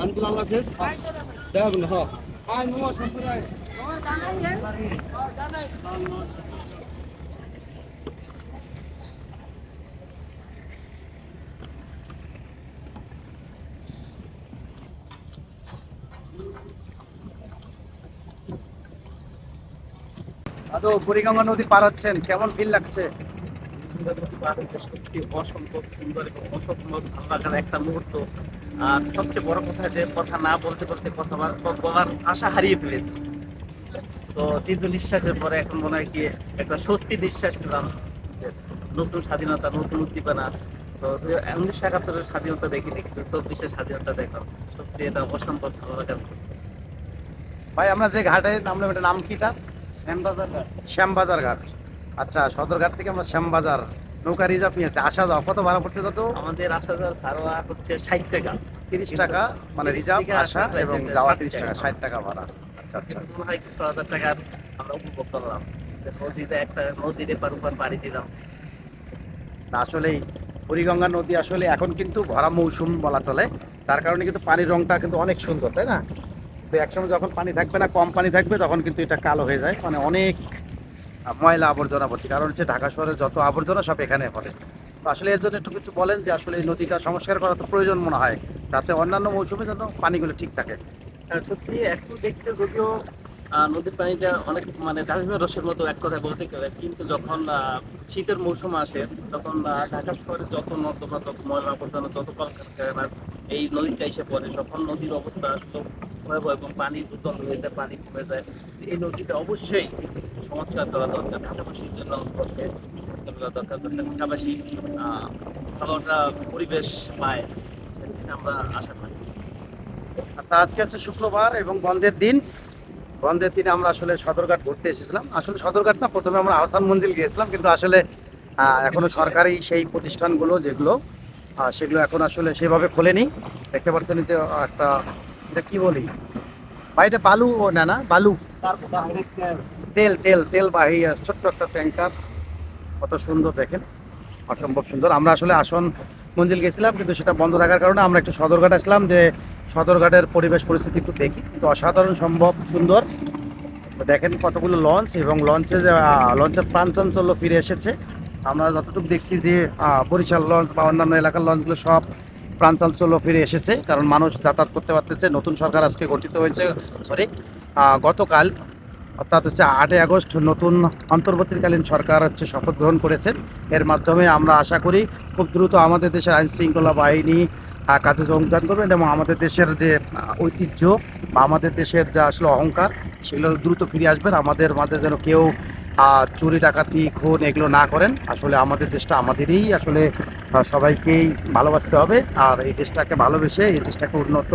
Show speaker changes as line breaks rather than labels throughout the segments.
Uncle আল্লাহ হাফেজ। দেখুন হ্যাঁ আয় মামা সম্প্রদায়
আদৌ বুড়িগঙ্গা নদী পার হচ্ছেন, কেমন ফিল লাগছে?
সত্যি অসম্ভব সুন্দর এবং অসম্ভব ভালো লাগার একটা মুহূর্ত। আর সবচেয়ে বড় কথা যে কথা না বলতে বলতে কথা বলার আশা হারিয়ে ফেলেছি। তো দীর্ঘ নিঃশ্বাসের পরে এখন মনে হয় কি একটা স্বস্তির নিঃশ্বাস পেলাম যে নতুন স্বাধীনতা, নতুন উদ্দীপনা। তো 1971-এর স্বাধীনতা দেখিনি, কিন্তু 24-এর স্বাধীনতা দেখলাম। সত্যি এটা অসম্ভব ভালো লাগার মুহূর্ত।
ভাই আমরা যে ঘাটে নামলাম, এটা নাম কিটা?
শ্যামবাজার ঘাট।
শ্যামবাজার ঘাট। আচ্ছা, সদরঘাট থেকে আমরা শ্যামবাজার নৌকা রিজার্ভ নিয়েছে, আসা যাওয়া কত ভাড়া পড়ছে দাদু?
আমাদের আসা যাওয়ার ভাড়া হচ্ছে 60 টাকা।
30 টাকা, মানে
30
রিজার্ভ
থেকে
আসা
আসা
এবং
যাইতে
যাওয়া
60
30 টাকা,
টাকা।
60 টাকা ভাড়া। আচ্ছা আচ্ছা।
মনে হয় কিছু হাজার টাকার আমরা উপভোগ করলাম, যে নদীতে একটা নদীর এপার ওপার পাড়ি দিলাম।
না আসলেই বুড়িগঙ্গা নদী আসলে এখন কিন্তু ভরা মৌসুম বলা চলে, তার কারণে কিন্তু পানির রংটা কিন্তু অনেক সুন্দর, তাই না? তো একসময় যখন পানি থাকবে না, কম পানি থাকবে, তখন কিন্তু এটা কালো হয়ে যায়, মানে অনেক ময়লা আবর্জনা ভর্তি। কারণ হচ্ছে ঢাকা শহরের যত আবর্জনা সব এখানে পড়ে। তো আসলে এর জন্য একটু কিছু বলেন যে আসলে এই নদীটা সংস্কার করা তো প্রয়োজন মনে হয়, যাতে অন্যান্য মৌসুমে যেন পানিগুলো ঠিক থাকে।
আর সত্যি একটু দেখতে যদিও নদীর পানিটা অনেক মানে ডালিমের রসের মতো এক কথায় বলতে গেলে, কিন্তু যখন শীতের মৌসুম আসে তখন ঢাকা শহরে যত নর্দমা, তত ময়লা আবর্জনা, যত কলকারখানা এই নদীটা এসে পড়ে, যখন নদীর অবস্থা আসলে ভয়াবহ এবং পানি দুর্গন্ধ হয়ে যায়, পানি কমে যায়। এই নদীটা অবশ্যই সংস্কার করা দরকার, ঢাকাবাসীর জন্য সংস্কার করা দরকার, যাতে ঢাকাবাসী ভালো একটা পরিবেশ পায়, সেদিকে আমরা আশা করি।
আচ্ছা, আজকে হচ্ছে শুক্রবার এবং বন্ধের দিন। বন্ধের দিনে আমরা আসলে সদরঘাট ঘুরতে এসেছিলাম। আসলে সদরঘাট না, প্রথমে আমরা আহসান মঞ্জিল গিয়েছিলাম, কিন্তু আসলে এখনো সরকারি সেই প্রতিষ্ঠানগুলো যেগুলো সেগুলো এখন আসলে সেভাবে খোলেনি। দেখতে পাচ্ছেন যে একটা, এটা কি বলি ভাই, এটা বালু ও না না বালু, তেল তেল তেল বাহী ছোট্ট একটা ট্যাঙ্কার, কত সুন্দর দেখেন, অসম্ভব সুন্দর। আমরা আসলে আসন মঞ্জিল গেছিলাম, কিন্তু সেটা বন্ধ থাকার কারণে আমরা একটু সদরঘাট আসলাম, যে সদরঘাটের পরিবেশ পরিস্থিতি একটু দেখি। কিন্তু অসাধারণ সম্ভব সুন্দর। দেখেন কতগুলো লঞ্চ, এবং লঞ্চের প্রাণচাঞ্চল্য ফিরে এসেছে। আমরা যতটুকু দেখছি যে বরিশাল লঞ্চ বা অন্যান্য এলাকার লঞ্চগুলো সব প্রাণচাঞ্চল্য ফিরে এসেছে, কারণ মানুষ যাতায়াত করতে পারতেছে। নতুন সরকার আজকে গঠিত হয়েছে, সরি গতকাল, অর্থাৎ হচ্ছে 8ই আগস্ট নতুন অন্তর্বর্তীকালীন সরকার হচ্ছে শপথ গ্রহণ করেছেন। এর মাধ্যমে আমরা আশা করি খুব দ্রুত আমাদের দেশের আইন শৃঙ্খলা বাহিনী কাজে যোগদান করবেন, এবং আমাদের দেশের যে ঐতিহ্য বা আমাদের দেশের যা আসলে অহংকার, সেগুলো দ্রুত ফিরে আসবেন। আমাদের মাঝে যেন কেউ চুরি ডাকাতি খুন এগুলো না করেন। আসলে আমাদের দেশটা আমাদেরই, আসলে সবাইকেই ভালোবাসতে হবে। আর এই দেশটাকে ভালোবেসে এই দেশটাকে উন্নত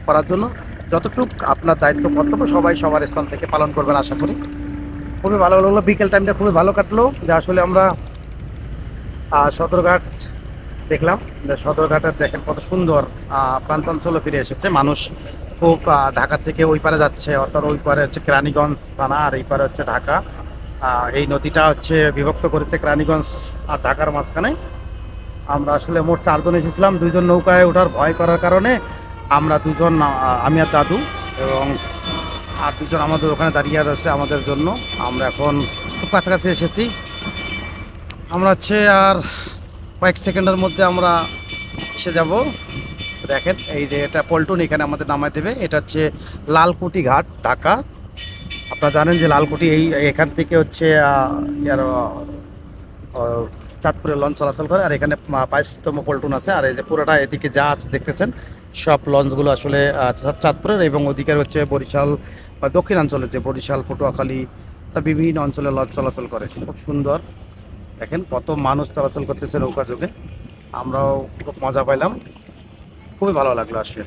করার জন্য যতটুকু আপনার দায়িত্ব কর্তব্য সবাই সবার স্থান থেকে পালন করবেন আশা করি। খুবই ভালো লাগলো, বিকেল টাইমটা খুবই ভালো কাটলো। যে আসলে আমরা সদরঘাট দেখলাম, যে সদরঘাটের দেখেন কত সুন্দর প্রাণচাঞ্চল্য ফিরে এসেছে। মানুষ খুব ঢাকা থেকে ওই পারে যাচ্ছে, অর্থাৎ ওই পারে হচ্ছে কেরানীগঞ্জ থানা, আর এই পারে হচ্ছে ঢাকা। এই নদীটা হচ্ছে বিভক্ত করেছে কেরানীগঞ্জ আর ঢাকার মাঝখানে। আমরা আসলে মোট 4 জন এসেছিলাম। 2 জন নৌকায় ওঠার ভয় করার কারণে আমরা 2 জন, আমি আর দাদু, এবং আর 2 জন আমাদের ওখানে দাঁড়িয়ে রয়েছে আমাদের জন্য। আমরা এখন খুব কাছাকাছি এসেছি। আমরা হচ্ছে আর কয়েক সেকেন্ডের মধ্যে আমরা এসে যাব। দেখেন এই যে এটা পল্টন, এখানে আমাদের নামায় দেবে। এটা হচ্ছে লালকুটি ঘাট, ঢাকা। আপনারা জানেন যে লালকুটি এখান থেকে হচ্ছে ইয়ার চাঁদপুরে লঞ্চ চলাচল করে, আর এখানে 22তম পল্টন আছে। আর এই যে পুরোটা এদিকে জাহাজ দেখতেছেন, সব লঞ্চগুলো আসলে চাঁদপুরের, এবং ওদিকের হচ্ছে বরিশাল বা দক্ষিণাঞ্চলের যে বরিশাল, পটুয়াখালী, বিভিন্ন অঞ্চলে লঞ্চ চলাচল করে। খুব সুন্দর দেখেন, কত মানুষ চলাচল করতেছে নৌকা যোগে। আমরাও খুব মজা পাইলাম, খুবই ভালো লাগলো আসলে।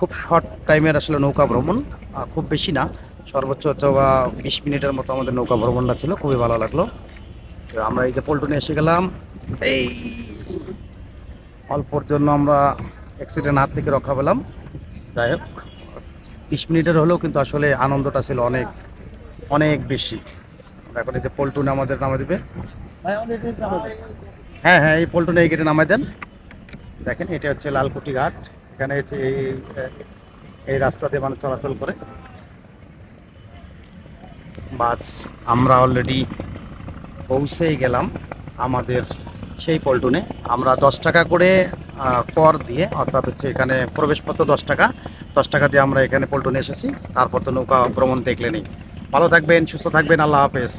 খুব শর্ট টাইমের আসলে নৌকা ভ্রমণ, খুব বেশি না, সর্বোচ্চ হয়তো বা 20 মিনিটের মতো আমাদের নৌকা ভ্রমণটা ছিল। খুবই ভালো লাগলো। তো আমরা এই যে পল্টনে এসে গেলাম, এই অল্পর জন্য আমরা অ্যাক্সিডেন্ট হাত থেকে রক্ষা পেলাম। যাই হোক, 20 মিনিটের হলেও কিন্তু আসলে আনন্দটা ছিল অনেক অনেক বেশি। আমরা এখন এই যে পল্টনে আমাদের নামা দিবে। হ্যাঁ হ্যাঁ, এই পল্টনে এই গেটে নামাই দেন। দেখেন এটা হচ্ছে লালকুটি ঘাট, এখানে এই রাস্তা দিয়ে মানুষ চলাচল করে। বাস আমরা অলরেডি পৌঁছেই গেলাম আমাদের সেই পল্টনে। আমরা 10 টাকা করে কর দিয়ে, অর্থাৎ হচ্ছে এখানে প্রবেশপত্র 10 টাকা দিয়ে আমরা এখানে পল্টনে এসেছি। তারপর তো নৌকা ভ্রমণ দেখলেনই। ভালো থাকবেন, সুস্থ থাকবেন, আল্লাহ হাফেজ।